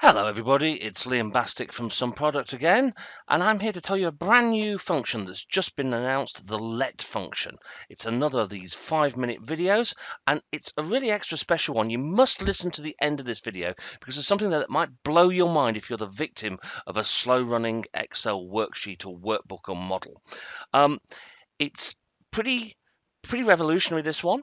Hello everybody, it's Liam Bastick from Some Product again, and I'm here to tell you a brand new function that's just been announced, the let function. It's another of these 5-minute videos, and it's a really extra special one. You must listen to the end of this video because it's something that might blow your mind if you're the victim of a slow-running Excel worksheet or workbook or model. It's pretty revolutionary, this one.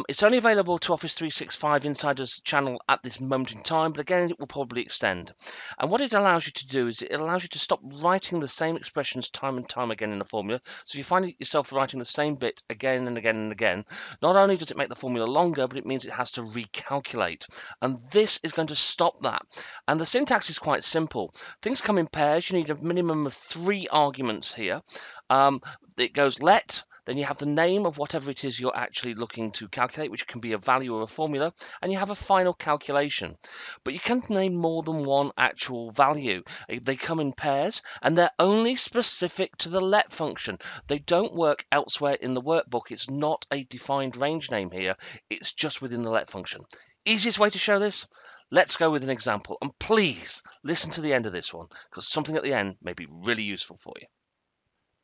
It's only available to Office 365 Insiders channel at this moment in time, but again, it will probably extend. And what it allows you to do is it allows you to stop writing the same expressions time and time again in a formula. So if you find yourself writing the same bit again and again and again, not only does it make the formula longer, but it means it has to recalculate. And this is going to stop that. And the syntax is quite simple. Things come in pairs. You need a minimum of 3 arguments here. It goes let, then you have the name of whatever it is you're actually looking to calculate, which can be a value or a formula, and you have a final calculation. But you can't name more than one actual value. They come in pairs, and they're only specific to the let function. They don't work elsewhere in the workbook. It's not a defined range name here. It's just within the let function. Easiest way to show this? Let's go with an example. And please listen to the end of this one, because something at the end may be really useful for you.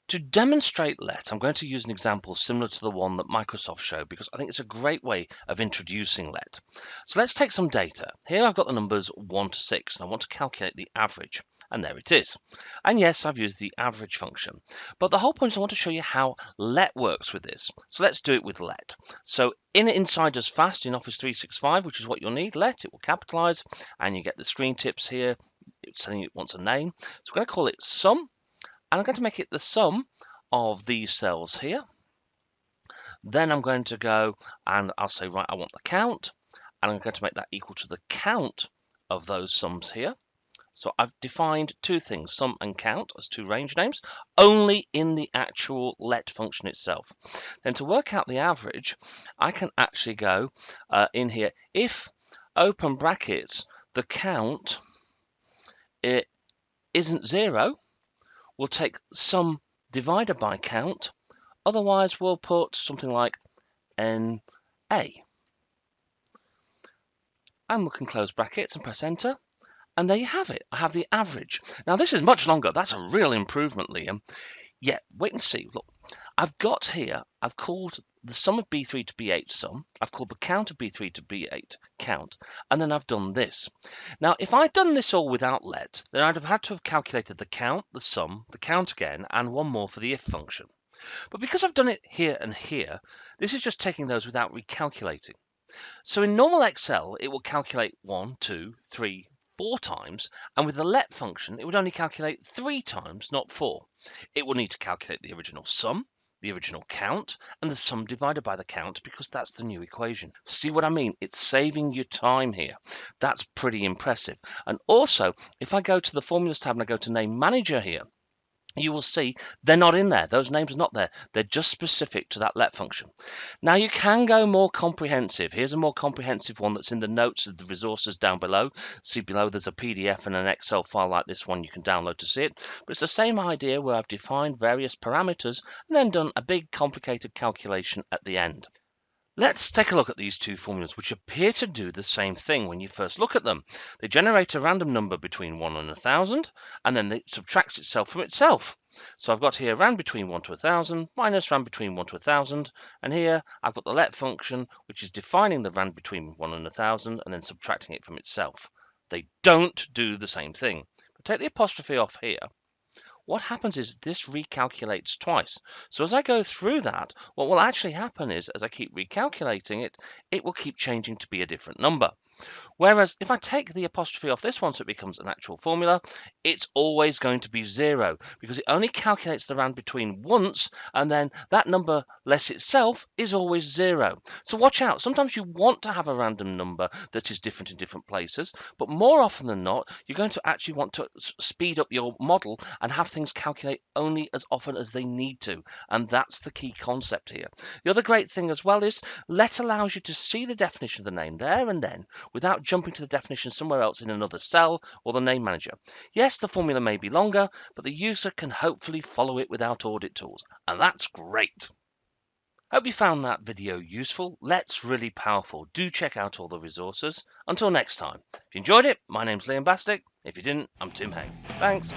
To demonstrate let, I'm going to use an example similar to the one that Microsoft showed because I think it's a great way of introducing let. So let's take some data. Here I've got the numbers 1 to 6 and I want to calculate the average. And there it is. And yes, I've used the average function. But the whole point is I want to show you how let works with this. So let's do it with let. So in Insiders Fast in Office 365, which is what you'll need, let, it will capitalize, and you get the screen tips here. It's telling you it wants a name. So we're going to call it sum. And I'm going to make it the sum of these cells here. Then I'm going to go and I'll say, right, I want the count. And I'm going to make that equal to the count of those sums here. So I've defined 2 things, sum and count, as 2 range names, only in the actual let function itself. Then to work out the average, I can actually go in here. If, open brackets, the count it isn't 0, we'll take sum divided by count. Otherwise, we'll put something like NA. And we can close brackets and press enter. And there you have it. I have the average. Now, this is much longer. That's a real improvement, Liam. Yeah, wait and see. Look, I've got here, I've called the sum of B3 to B8 sum. I've called the count of B3 to B8 count. And then I've done this. Now, if I'd done this all without let, then I'd have had to have calculated the count, the sum, the count again, and one more for the if function. But because I've done it here and here, this is just taking those without recalculating. So in normal Excel, it will calculate 1, 2, 3, 4 times, and with the let function, it would only calculate 3 times, not 4. It will need to calculate the original sum, the original count, and the sum divided by the count because that's the new equation. See what I mean? It's saving you time here. That's pretty impressive. And also, if I go to the Formulas tab and I go to Name Manager here, you will see they're not in there. Those names are not there. They're just specific to that let function. Now you can go more comprehensive. Here's a more comprehensive one that's in the notes of the resources down below. See below there's a PDF and an Excel file like this one you can download to see it. But it's the same idea where I've defined various parameters and then done a big complicated calculation at the end. Let's take a look at these 2 formulas, which appear to do the same thing when you first look at them. They generate a random number between 1 and 1,000, and then it subtracts itself from itself. So I've got here rand between 1 to 1,000 minus rand between 1 to 1,000, and here I've got the let function, which is defining the rand between 1 and 1,000 and then subtracting it from itself. They don't do the same thing. But take the apostrophe off here. What happens is this recalculates twice. So as I go through that, what will actually happen is as I keep recalculating it, it will keep changing to be a different number. Whereas if I take the apostrophe off this one so it becomes an actual formula, it's always going to be 0 because it only calculates the rand between once, and then that number less itself is always 0. So watch out. Sometimes you want to have a random number that is different in different places, but more often than not, you're going to actually want to speed up your model and have things calculate only as often as they need to. And that's the key concept here. The other great thing as well is let allows you to see the definition of the name there and then without jumping to the definition somewhere else in another cell or the name manager. Yes, the formula may be longer, but the user can hopefully follow it without audit tools, and that's great. Hope you found that video useful. Let's really powerful. Do check out all the resources. Until next time. If you enjoyed it, my name's Liam Bastick. If you didn't, I'm Tim Hay. Thanks.